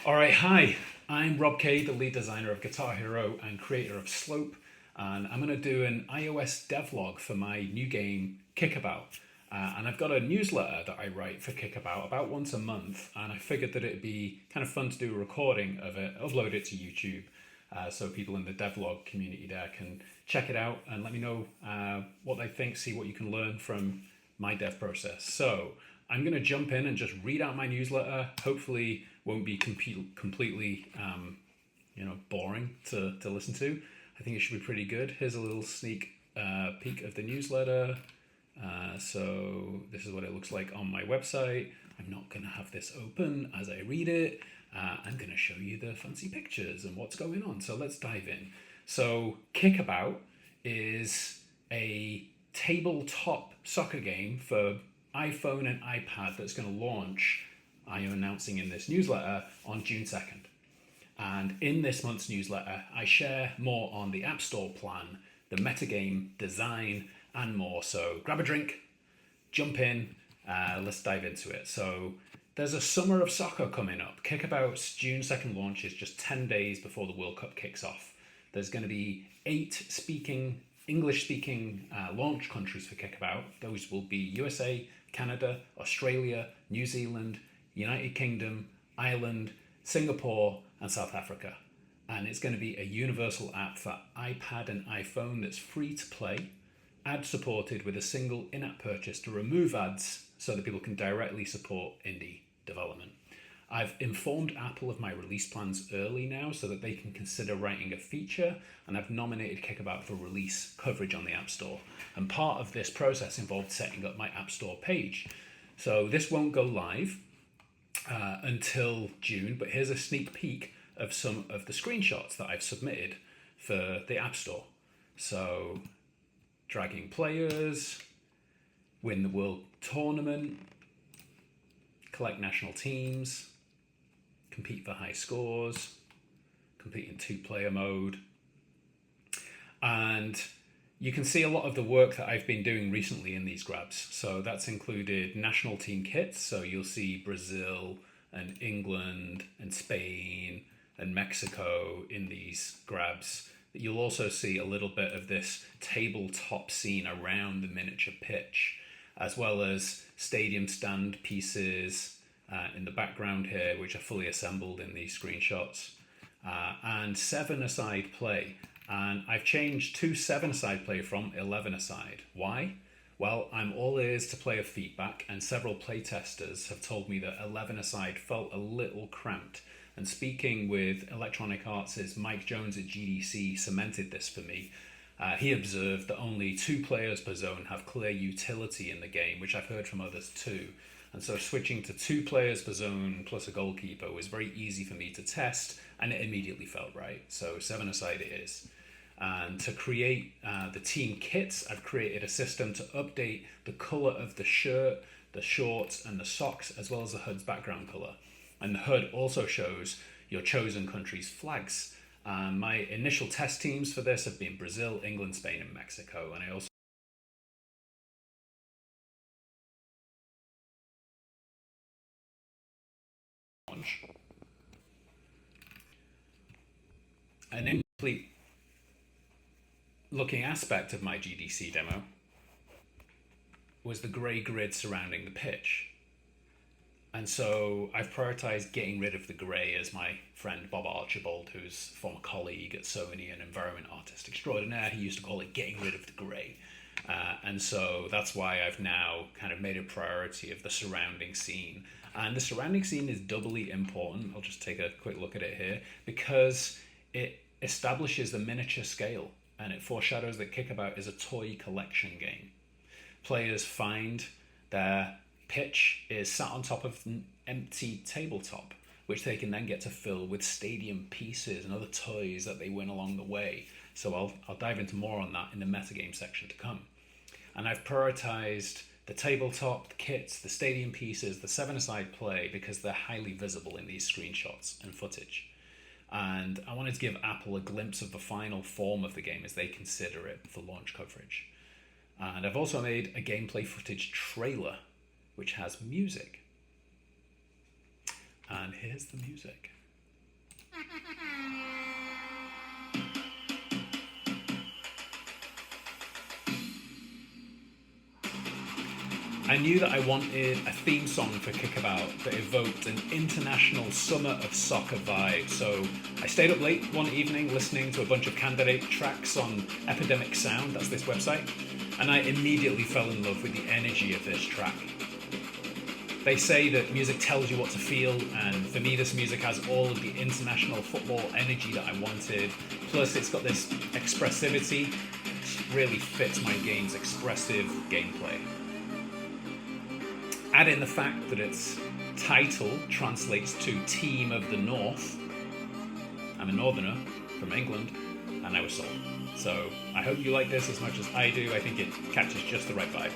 All right, hi. I'm Rob Kay, the lead designer of Guitar Hero and creator of Slope, and I'm going to do an iOS devlog for my new game, Kickabout. And I've got a newsletter that I write for Kickabout about once a month, and I figured that it'd be kind of fun to do a recording of it, upload it to YouTube, so people in the devlog community there can check it out and let me know what they think, see what you can learn from my dev process. So I'm going to jump in and just read out my newsletter. Hopefully, won't be completely boring to listen to. I think it should be pretty good. Here's a little sneak peek of the newsletter. So this is what it looks like on my website. I'm not going to have this open as I read it. I'm going to show you the fancy pictures and what's going on. So let's dive in. So Kickabout is a tabletop soccer game for iPhone and iPad that's going to launch, I am announcing in this newsletter, on June 2nd. And in this month's newsletter, I share more on the App Store plan, the metagame design, and more. So grab a drink, jump in, let's dive into it. So there's a summer of soccer coming up. Kickabout's June 2nd launch is just 10 days before the World Cup kicks off. There's going to be 8 English-speaking launch countries for Kickabout. Those will be USA, Canada, Australia, New Zealand, United Kingdom, Ireland, Singapore, and South Africa. And it's going to be a universal app for iPad and iPhone that's free to play, ad supported with a single in-app purchase to remove ads so that people can directly support indie development. I've informed Apple of my release plans early now so that they can consider writing a feature, and I've nominated Kickabout for release coverage on the App Store. And part of this process involved setting up my App Store page. So this won't go live until June, but here's a sneak peek of some of the screenshots that I've submitted for the App Store. So dragging players, win the World Tournament, collect national teams, compete for high scores, compete in 2-player mode. And you can see a lot of the work that I've been doing recently in these grabs. So that's included national team kits. So you'll see Brazil and England and Spain and Mexico in these grabs. You'll also see a little bit of this tabletop scene around the miniature pitch, as well as stadium stand pieces in the background here, which are fully assembled in these screenshots, and 7-a-side play. And I've changed to 7-a-side play from 11-a-side. Why? Well, I'm all ears to player feedback, and several playtesters have told me that 11-a-side felt a little cramped. And speaking with Electronic Arts' Mike Jones at GDC cemented this for me. He observed that only 2 players per zone have clear utility in the game, which I've heard from others too. And so switching to 2 players per zone plus a goalkeeper was very easy for me to test, and it immediately felt right. So 7-a-side it is. And to create the team kits, I've created a system to update the colour of the shirt, the shorts, and the socks, as well as the HUD's background colour. And the HUD also shows your chosen country's flags. My initial test teams for this have been Brazil, England, Spain, and Mexico. And I also launch an incomplete looking aspect of my GDC demo was the grey grid surrounding the pitch. And so I've prioritized getting rid of the grey, as my friend Bob Archibald, who's a former colleague at Sony and environment artist extraordinaire, he used to call it getting rid of the grey. And so that's why I've now kind of made a priority of the surrounding scene. And the surrounding scene is doubly important. I'll just take a quick look at it here, because it establishes the miniature scale, and it foreshadows that Kickabout is a toy collection game. Players find their pitch is sat on top of an empty tabletop, which they can then get to fill with stadium pieces and other toys that they win along the way. So I'll dive into more on that in the metagame section to come. And I've prioritized the tabletop, the kits, the stadium pieces, the 7-a-side play, because they're highly visible in these screenshots and footage. And I wanted to give Apple a glimpse of the final form of the game as they consider it for launch coverage. And I've also made a gameplay footage trailer which has music. And here's the music. I knew that I wanted a theme song for Kickabout that evoked an international summer of soccer vibe. So I stayed up late one evening listening to a bunch of candidate tracks on Epidemic Sound, that's this website, and I immediately fell in love with the energy of this track. They say that music tells you what to feel, and for me this music has all of the international football energy that I wanted, plus it's got this expressivity, which really fits my game's expressive gameplay. Add in the fact that its title translates to Team of the North. I'm a northerner from England, and I was sold. So I hope you like this as much as I do. I think it catches just the right vibe.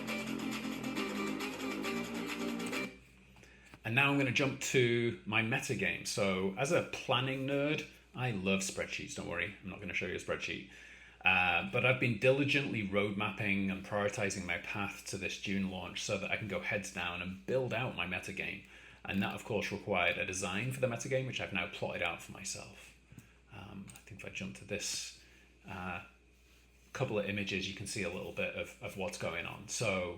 And now I'm going to jump to my meta game. So as a planning nerd, I love spreadsheets. Don't worry, I'm not going to show you a spreadsheet. But I've been diligently road mapping and prioritizing my path to this June launch so that I can go heads down and build out my meta game. And that, of course, required a design for the meta game, which I've now plotted out for myself. I think if I jump to this couple of images, you can see a little bit of what's going on. So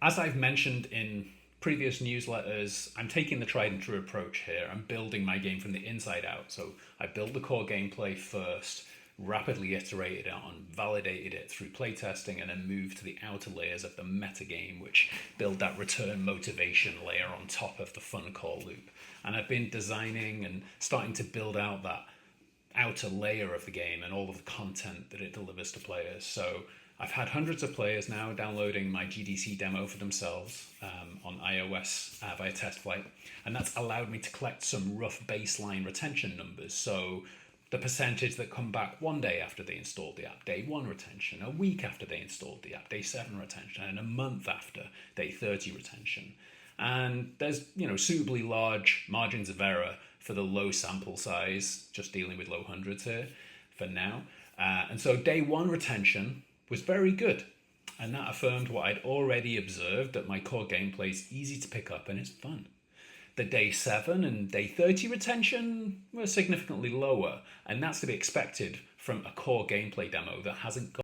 as I've mentioned in previous newsletters, I'm taking the tried and true approach here. I'm building my game from the inside out. So I build the core gameplay first, rapidly iterated it on, validated it through playtesting, and then moved to the outer layers of the meta game, which build that return motivation layer on top of the fun core loop. And I've been designing and starting to build out that outer layer of the game and all of the content that it delivers to players. So I've had hundreds of players now downloading my GDC demo for themselves on iOS via test flight, and that's allowed me to collect some rough baseline retention numbers. So the percentage that come back one day after they installed the app, day 1 retention, a week after they installed the app, day 7 retention, and a month after, day 30 retention. And there's suitably large margins of error for the low sample size, just dealing with low hundreds here for now. And so day 1 retention was very good, and that affirmed what I'd already observed, that my core gameplay is easy to pick up and it's fun. The day 7 and day 30 retention were significantly lower, and that's to be expected from a core gameplay demo that hasn't got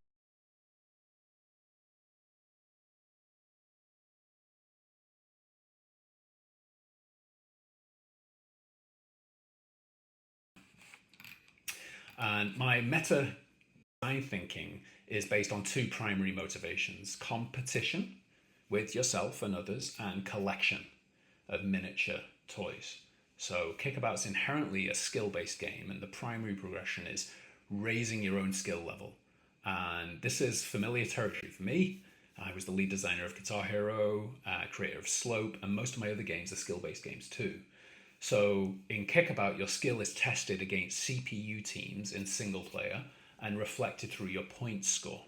and my meta design thinking is based on 2 primary motivations: competition with yourself and others, and collection of miniature toys. So Kickabout's inherently a skill-based game, and the primary progression is raising your own skill level. And this is familiar territory for me. I was the lead designer of Guitar Hero, creator of Slope, and most of my other games are skill-based games too. So in Kickabout, your skill is tested against CPU teams in single player and reflected through your points score.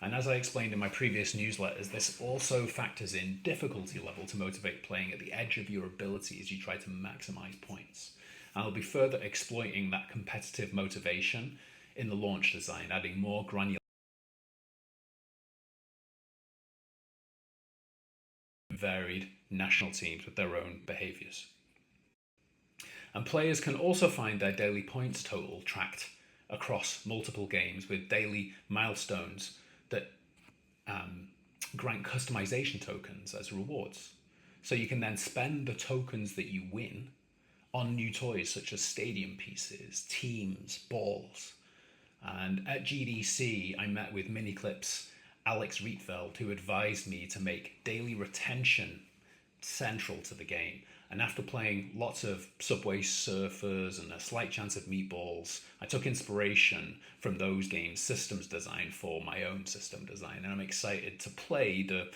And as I explained in my previous newsletters, this also factors in difficulty level to motivate playing at the edge of your ability as you try to maximize points. And I'll be further exploiting that competitive motivation in the launch design, adding more granular varied national teams with their own behaviors. And players can also find their daily points total tracked across multiple games with daily milestones that grant customization tokens as rewards. So you can then spend the tokens that you win on new toys such as stadium pieces, teams, balls. And at GDC, I met with Miniclip's Alex Rietveld, who advised me to make daily retention central to the game. And after playing lots of Subway Surfers and a slight chance of Meatballs, I took inspiration from those games' systems design for my own system design. And I'm excited to play the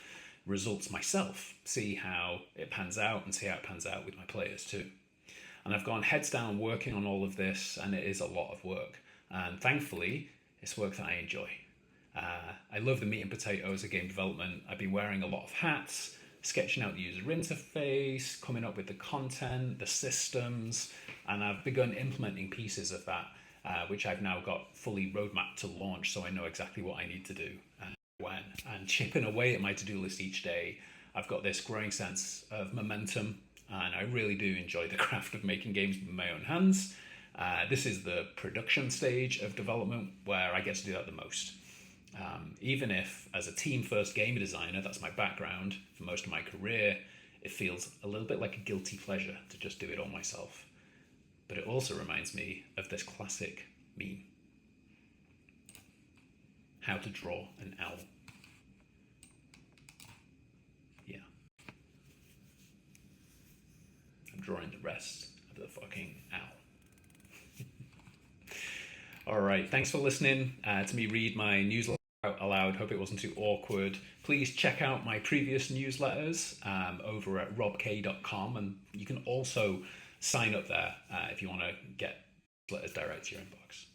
results myself, see how it pans out and see how it pans out with my players too. And I've gone heads down working on all of this, and it is a lot of work. And thankfully, it's work that I enjoy. I love the meat and potatoes of game development. I've been wearing a lot of hats, sketching out the user interface, coming up with the content, the systems, and I've begun implementing pieces of that, which I've now got fully roadmapped to launch, so I know exactly what I need to do and when. And chipping away at my to-do list each day, I've got this growing sense of momentum, and I really do enjoy the craft of making games with my own hands. This is the production stage of development where I get to do that the most. Even if, as a team-first game designer, that's my background for most of my career, it feels a little bit like a guilty pleasure to just do it all myself. But it also reminds me of this classic meme. How to draw an owl. Yeah. I'm drawing the rest of the fucking owl. All right, thanks for listening to me read my newsletter out aloud. Hope it wasn't too awkward. Please check out my previous newsletters over at robk.com, and you can also sign up there if you want to get newsletters direct to your inbox.